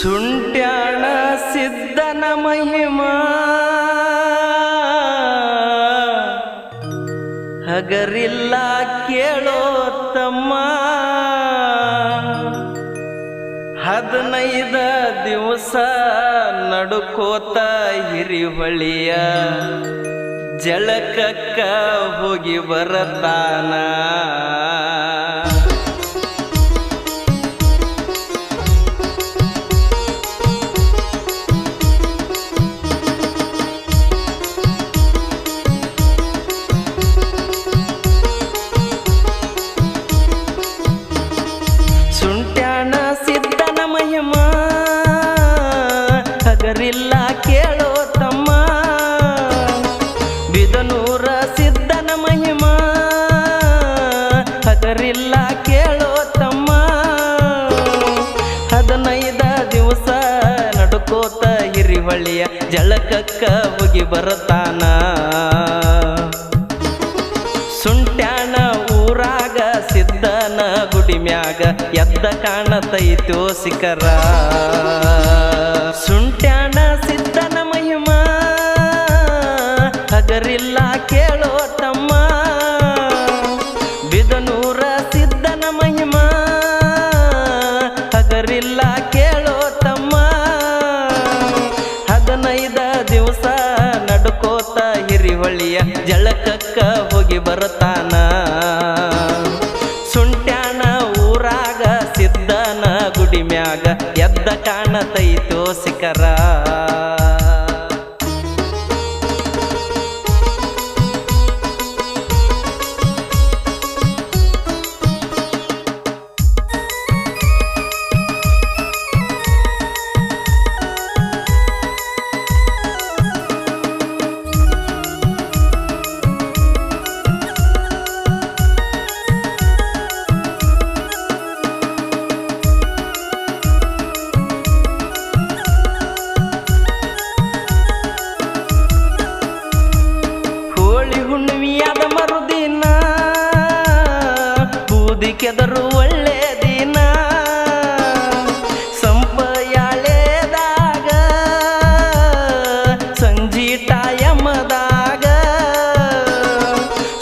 ಸುಂಟ್ಯಾಣ ಸಿದ್ಧನ ಮಹಿಮಾ ಹಗರಿಲ್ಲ ಕೇಳೋ ತಮ್ಮ 15 ದಿವಸ ನಡುಕೋತ ಹಿರಿಹೊಳಿಯ ಜಳಕಕ್ಕ ಹೋಗಿ ಬರತಾನ ಸುಂಟ್ಯಾಣ ಸಿದ್ಧನ ಮಹಿಮಾ ಹಗರಿಲ್ಲ ಕೇಳೋ ತಮ್ಮ ಬಿದನೂರ ಸಿದ್ಧನ ಮಹಿಮಾ ಹಗರಿಲ್ಲ ಕೇಳೋ ತಮ್ಮ 15 ದಿವಸ ನಡುಕೋತ ಹಿರಿಹೊಳಿಯ ಜಳಕಕ್ಕ ಹೋಗಿ ಬರತಾನ ಸುಂಟ್ಯಾಣ ಊರಾಗ ಸಿದ್ಧನ ಗುಡಿ ಮ್ಯಾಗ ಎದ್ದ ಕಾಣತೈತೋ ಶಿಖರ ಸುಂಟ್ಯಾಣ ಸಿದ್ಧನ ಮಹಿಮಾ ಹಗರಿಲ್ಲ ಕೇಳೋ ತಮ್ಮ ಬಿದನೂರ ಸಿದ್ಧನ ಮಹಿಮಾ ಹಗರಿಲ್ಲ ಕೇಳೋ ತಮ್ಮ 15 ದಿವಸ ನಡುಕೋತ ಹಿರಿಹೊಳಿಯ ಜಳಕಕ್ಕ ಹೋಗಿ ಬರತಾನ ಸುಂಟ್ಯಾಣ ಊರಾಗ ಸಿದ್ಧನ ಗುಡಿ ಮ್ಯಾಗ ಎದ್ದ ಕಾಣತೈತೋ ಶಿಖರ ಹುಣ್ಣಿಮೆಯಾದ ಮರುದಿನ ಬೂದಿಕೆದರು ಒಳ್ಳೆ ದಿನ ಸಂಪಯಾಳೆದಾಗ ಸಂಜೀಟ ಯಮದಾಗ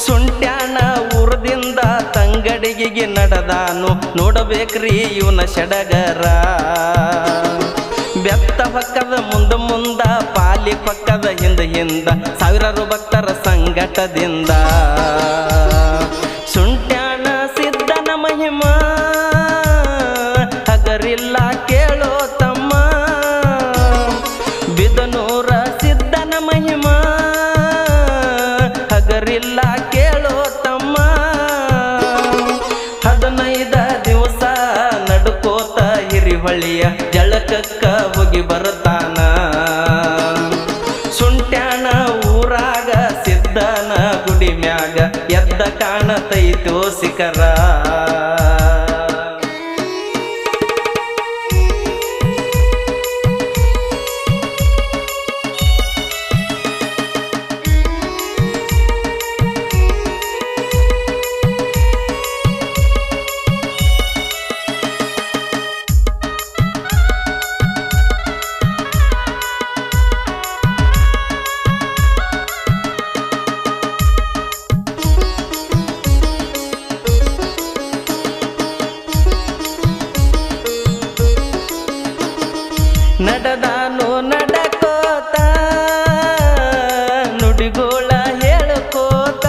ಸುಂಟ್ಯಾಣ ಊರದಿಂದ ತಂಗಡಿಗೆ ನಡೆದಾನು ನೋಡಬೇಕ್ರಿ ಇವನ ಸಡಗರ ಬೆತ್ತ ಪಕ್ಕದ ಮುಂದ ಪಾಲಿ ಪಕ್ಕದ ಹಿಂದ ಸಾವಿರಾರು ಭಕ್ತರ ಸಂಗಟದಿಂದ ಸುಂಟ್ಯಾಣ ಸಿದ್ಧನ ಮಹಿಮಾ ಹಗರಿಲ್ಲ ಕೇಳೋ ತಮ್ಮ ಬಿದನೂರ ಸಿದ್ಧನ ಮಹಿಮಾ ಹಗರಿಲ್ಲ ಕೇಳೋ ತಮ್ಮ 15 ದಿವಸ ನಡುಕೋತ ಹಿರಿಹೊಳಿಯ ಜಳಕಕ್ಕ ಹೋಗಿ ಬರತಾನ ಸುಂಟ್ಯಾಣ ಊರಾಗ ಸಿದ್ಧನ ಗುಡಿ ಮ್ಯಾಗ ಎದ್ದ ಕಾಣತೈತೋ ಶಿಖರ ನಡೆದಾನು ನಡಕೋತ ನುಡಿಗೋಳ ಹೇಳ್ಕೋತ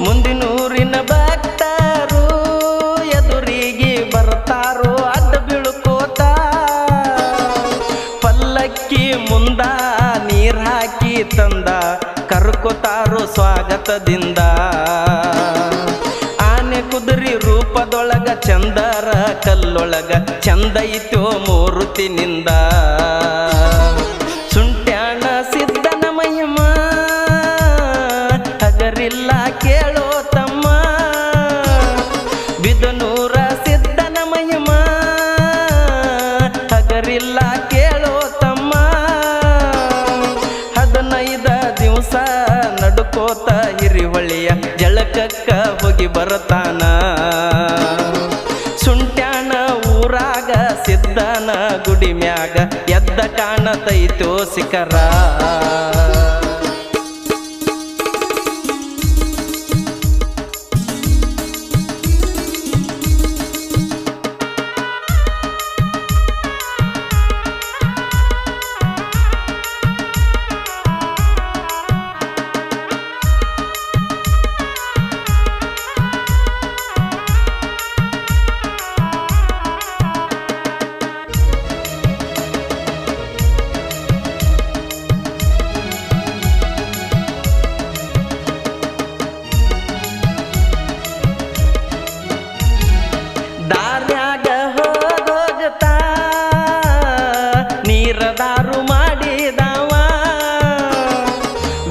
ಮುಂದಿನೂರಿನ ಭಕ್ತರು ಎದುರಿಗೆ ಬರ್ತಾರೋ ಅಡ್ಡ ಬೀಳ್ಕೋತ ಪಲ್ಲಕ್ಕಿ ಮುಂದ ನೀರ್ ಹಾಕಿ ತಂದ ಕರ್ಕೋತಾರೋ ಸ್ವಾಗತದಿಂದ ಆನೆ ಕುದುರಿ ರೂಪದೊಳಗ ಚಂದರ ಕಲ್ಲೊಳಗ ಚಂದೈತೋ ಮೂರುತಿನಿಂದ ಸುಂಟ್ಯಾಣ ಸಿದ್ಧನ ಮಹಿಮಾ ಹಗರಿಲ್ಲ ಕೇಳೋ ತಮ್ಮ ಬಿದನೂರ ಸಿದ್ಧನ ಮಹಿಮಾ ಹಗರಿಲ್ಲ ಕೇಳೋ ತಮ್ಮ 15 ದಿವಸ ನಡುಕೋತ ಹಿರಿಹೊಳಿಯ ಜಳಕಕ್ಕ ಹೋಗಿ ಬರತಾನ ಸುಂಟ್ಯಾಣ ಊರಾಗ ಸಿದ್ಧ ಗುಡಿ ಮ್ಯಾಗ ಎದ್ದ ಕಾಣತೈತೋ ಶಿಖರ. ದಾರ್ಯಾಗ ಹೋಗೋಗತಾ ನೀರದಾರು ಮಾಡಿದವ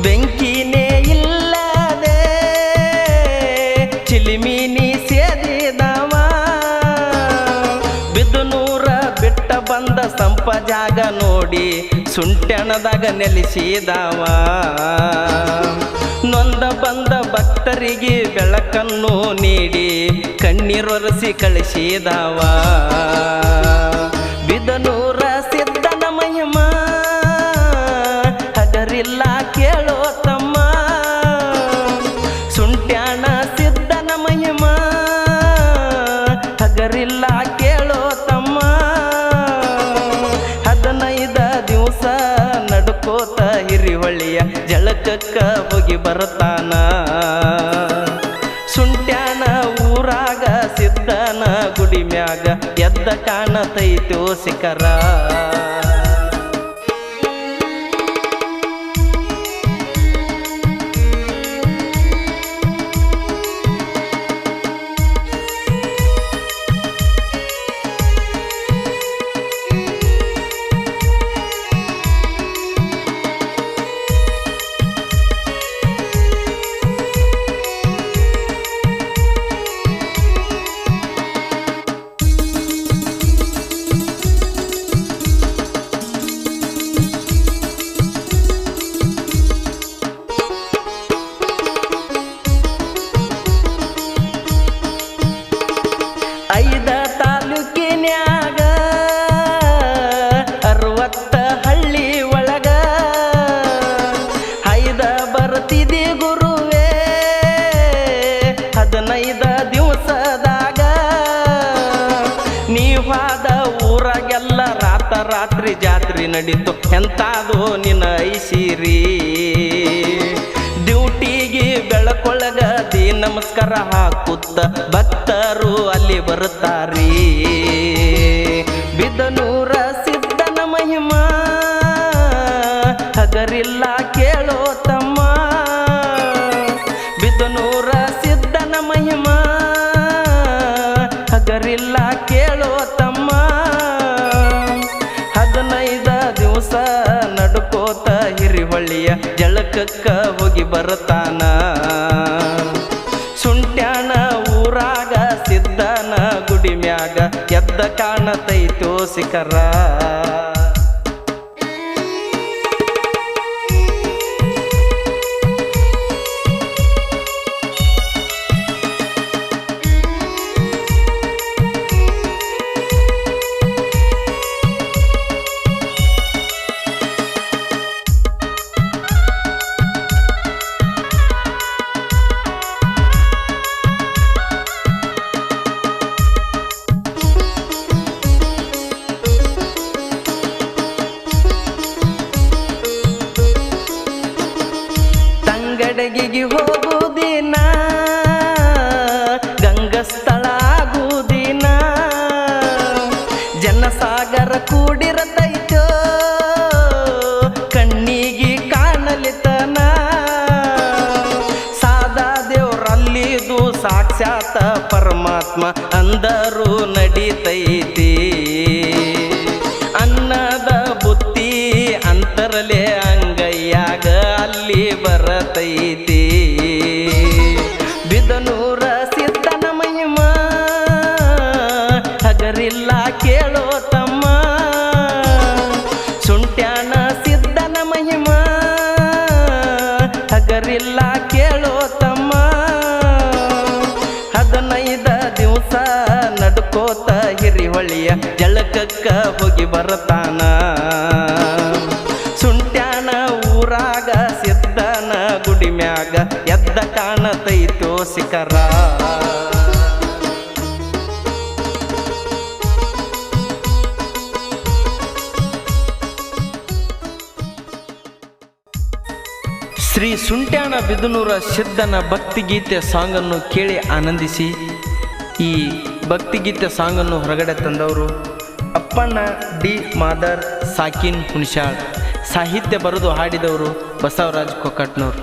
ಬೆಂಕಿನೇ ಇಲ್ಲದೆ ಚಿಲಿಮಿನಿ ಸೇದಿದವ ಬಿದುನೂರ ಬಿಟ್ಟ ಬಂದ ಸಂಪ ಜಾಗ ನೋಡಿ ಸುಂಟ್ಯಾಣದಾಗ ನೆಲೆಸಿದವ ನೊಂದ ಬಂದ ಭಕ್ತರಿಗೆ ಬೆಳಕನ್ನು ನೀಡಿ ಕಣ್ಣೀರೊರೆಸಿ ಕಳಿಸಿದವ ಬಿದನೂರ ಸಿದ್ದನ ಮಹಿಮ ಹಗರಿಲ್ಲ ಕೇಳೋ ತಮ್ಮ ಸುಂಟ್ಯಾಣ ಸಿದ್ದನ ಮಹಿಮ ಹಗರಿಲ್ಲ ಕೇಳೋ ತಮ್ಮ 15 ದಿವಸ ನಡ್ಕೋತ ಹಿರಿಹೊಳಿಯ ಜಳಕಕ್ಕ ಹೋಗಿ ಬರ್ತಾನ ಸುಂಟ್ಯಾನ ಊರಾಗ ಸಿದ್ದನ ಗುಡಿ ಮ್ಯಾಗ ಎದ್ದ ಕಾಣತೈತೋ ಶಿಖರ. ಐದ ತಾಲೂಕಿನ್ಯಾಗ 60 ಹಳ್ಳಿ ಒಳಗ ಐದ ಬರ್ತಿದಿ ಗುರುವೇ 15 ದಿವಸದಾಗ ನೀವಾದ ಊರಾಗೆಲ್ಲ ರಾತ್ರಿ ಜಾತ್ರೆ ನಡೀತು ಎಂತಾದೋ ನಿನ್ನ ಐಸಿರಿ ಡ್ಯೂಟಿಗೆ ಬೆಳಕೊಳಗ ದಿ ನಮಸ್ಕಾರ ಹಾಕುತ್ತ ಭಕ್ತರು ಅಲ್ಲಿ ಬರುತ್ತಾರೀ ಬಿದನೂರ ಸಿದ್ದನ ಮಹಿಮ ಹಗರಿಲ್ಲ ಕೇಳೋ ತಮ್ಮ ಬಿದನೂರ ಸಿದ್ದನ ಮಹಿಮ ಹಗರಿಲ್ಲ ಕೇಳೋ ತಮ್ಮ 15 ದಿವಸ ನಡ್ಕೋತ ಹಿರಿಹೊಳಿಯ ಜಳಕಕ್ಕ ಹೋಗಿ ಬರ್ತಾನ ಸುಂಟ್ಯಾಣ ಊರಾಗ ಸಿದ್ದನ ಗುಡಿ ಮ್ಯಾಗ ಎದ್ದ ಕಾಣತೈತೋ ಶಿಖರ. ತಂಗಡಗಿಗೆ ಹೋಗುದಿನ ಗಂಗಸ್ಥಳ ಆಗುದಿನ ಜನಸಾಗರ ಕೂಡಿರತೈತೋ ಕಣ್ಣಿಗೆ ಕಾಣಲಿತನ ಸಾದಾ ದೇವ್ರಲ್ಲಿದು ಸಾಕ್ಷಾತ ಪರಮಾತ್ಮ ಅಂದರು ನಡೀತೈತಿ ಅನ್ನದ ಬುತ್ತಿ ಅಂತರಲೆ ಅಂಗೈಯಾಗ ಅಲ್ಲಿ ಬರತೈತಿ ಬಿದನೂರ ಸಿದ್ದನ ಮಹಿಮ ಹಗರಿಲ್ಲ ಕೇಳೋ ತಮ್ಮ ಸುಂಟ್ಯಾಣ ಸಿದ್ದನ ಮಹಿಮ ಹಗರಿಲ್ಲ ಕೇಳೋ ತಮ್ಮ 15 ದಿವಸ ನಡ್ಕೋತ ಹಿರಿಹೊಳಿ ಹೊಳೆಯ ಜಳಕಕ್ಕ ಹೋಗಿ ಬರತಾನ. ಸುಂಟ್ಯಾನ ಊರಾಗ ಸಿದ್ದನ ಗುಡಿ ಮ್ಯಾಗ ಎದ್ದ ಕಾಣತೈತೋ ಶಿಖರ. ಶ್ರೀ ಸುಂಟ್ಯಾನ ಬಿದನೂರ ಸಿದ್ದನ ಭಕ್ತಿಗೀತೆ ಸಾಂಗನ್ನು ಕೇಳಿ ಆನಂದಿಸಿ. ಈ ಭಕ್ತಿಗೀತೆ ಸಾಂಗನ್ನು ಹೊರಗಡೆ ತಂದವರು ಅಪ್ಪಣ್ಣ ಡಿ ಮಾದರ್ ಸಾಕಿನ್ ಹುಣಸಾಳ್. ಸಾಹಿತ್ಯ ಬರೆದು ಹಾಡಿದವರು ಬಸವರಾಜ್ ಕೊಕ್ಕಟ್ನವರು.